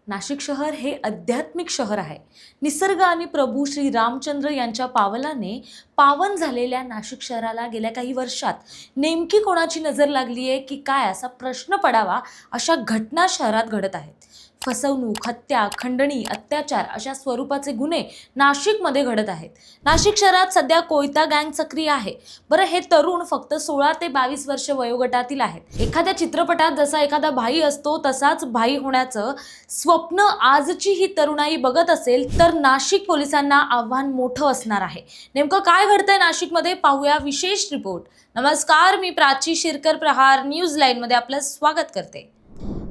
नाशिक शहर हे आध्यात्मिक शहर आहे. निसर्ग आणि प्रभू श्री रामचंद्र यांच्या पावलाने पावन झालेल्या नाशिक शहराला गेल्या काही वर्षात नेमकी कोणाची नजर लागली आहे की काय असा प्रश्न पडावा अशा घटना शहरात घडत आहेत. फसवणूक, हत्या, खंडणी, अत्याचार अशा स्वरूपाचे गुन्हे नाशिकमध्ये घडत आहेत. नाशिक शहरात सध्या कोयता गँग सक्रिय आहे. बरं, हे तरुण फक्त 16 ते 22 वर्ष वयोगटातील आहेत. एखाद्या चित्रपटात जसा एखादा भाई असतो तसाच भाई होण्याचं स्वप्न आजची ही तरुणाई बघत असेल तर नाशिक पोलिसांना आव्हान मोठं असणार आहे. नेमकं काय घडतंय नाशिकमध्ये पाहूया विशेष रिपोर्ट. नमस्कार, मी प्राची शिरकर, प्रहार न्यूज लाईन मध्ये आपलं स्वागत करते.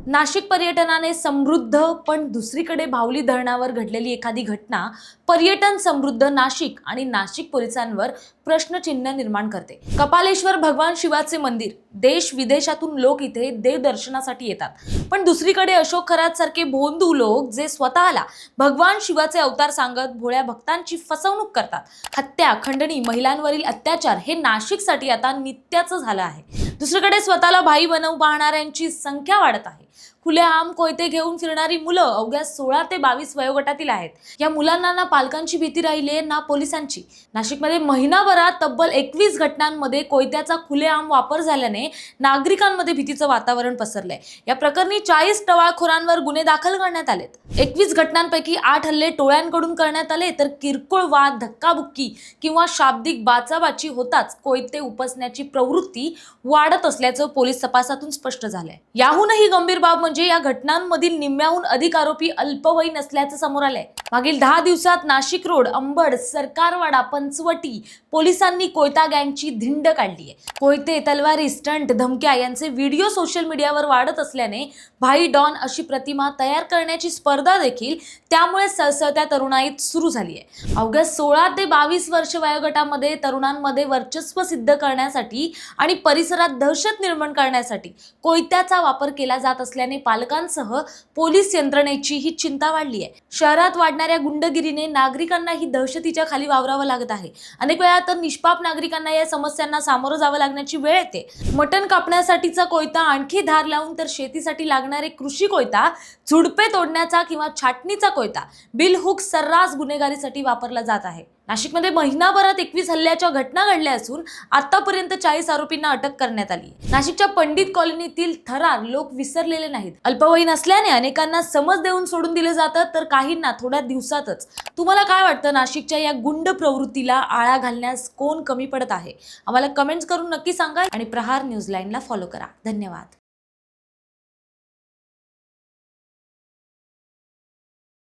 नाशिक पर्यटनाने समृद्ध, पण दुसरीकडे भावली धरणावर घडलेली एखादी घटना पर्यटन समृद्ध नाशिक आणि नाशिक पोलिसांवर प्रश्नचिन्ह निर्माण करते. कपालेश्वर भगवान शिवाचे मंदिर, देश विदेशातून लोक इथे देव दर्शनासाठी येतात. पण दुसरीकडे अशोक खरात सारखे भोंदू लोक जे स्वतःला भगवान शिवाचे अवतार सांगत भोळ्या भक्तांची फसवणूक करतात. हत्या, खंडणी, महिलांवरील अत्याचार हे नाशिकसाठी आता नित्याचं झालं आहे. दुसरीकडे स्वतःला भाई बनवू पाहणाऱ्यांची संख्या वाढत आहे. खुलेआम कोयते घेऊन फिरणारी मुलं अवघ्या 16 ते 22 वयोगटातील आहेत. या मुलांना ना पालकांची भीती राहिली ना पोलिसांची. नाशिकमध्ये महिनाभरात तब्बल 21 घटनांमध्ये कोयत्याचा खुलेआम वापर झाल्याने नागरिकांमध्ये भीतीचं वातावरण पसरलंय. या प्रकरणी 40 टवाळखोरांवर गुन्हे दाखल करण्यात आलेत. 21 घटनांपैकी 8 हल्ले टोळ्यांकडून करण्यात आले, तर किरकोळ वाद, धक्काबुक्की किंवा शाब्दिक बाचाबाची होताच कोयते उपसण्याची प्रवृत्ती वाढत असल्याचं पोलीस तपासातून स्पष्ट झालंय. याहूनही गंभीर बाब म्हणजे या घटनांमधील निम्म्याहून अधिक आरोपी अल्पवयीन असल्याचं समोर आलंय. मागील 10 दिवसात नाशिक रोड, अंबड, सरकारवाडा, पंचवटी पोलिसांनी कोयता गँगची धिंड काढली आहे. कोयते, तलवारी, स्टंट, धमक्या यांचे व्हिडिओ सोशल मीडियावर वाढत असल्याने भाई डॉन अशी प्रतिमा तयार करण्याची स्पर्धा देखील त्यामुळे सळसळत्या तरुणाईत सुरू झाली आहे. अवघ्या 16 ते 22 वर्ष वयोगटामध्ये तरुणांमध्ये वर्चस्व सिद्ध करण्यासाठी आणि परिसरात दहशत निर्माण करण्यासाठी कोयत्याचा वापर केला जात असल्याने पालकांसह पोलीस यंत्रणेची ही चिंता वाढली आहे. शहरात वाढणाऱ्या गुंडगिरीने नागरिकांना ही दहशतीच्या खाली वावरावं लागत आहे. अनेक वेळा तर निष्पाप नागरिकांना या समस्यांना सामोरं जावं लागण्याची वेळ येते. मटण कापण्यासाठीचा कोयता आणखी धार लावून तर शेतीसाठी लागणारे कृषी कोयता, झुडपे तोडण्याचा किंवा छाटणीचा कोयता बिलहुक सर्रास गुन्हेगारीसाठी वापरला जात आहे. नाशिकमध्ये महिनाभरात 21 हल्ल्याच्या घटना घडल्या असून आतापर्यंत 40 आरोपींना अटक करण्यात आली. नाशिकच्या पंडित कॉलनीतील थरार लोक विसरलेले नाहीत. अल्पवयीन असल्याने अनेकांना समज देऊन सोडून दिले जातात, तर काहींना थोड्या दिवसातच. तुम्हाला काय वाटतं, नाशिकच्या या गुंड प्रवृत्तीला आळा घालण्यास कोण कमी पडत आहे? आम्हाला कमेंट्स करून नक्की सांगा आणि प्रहार न्यूज लाईनला फॉलो करा. धन्यवाद.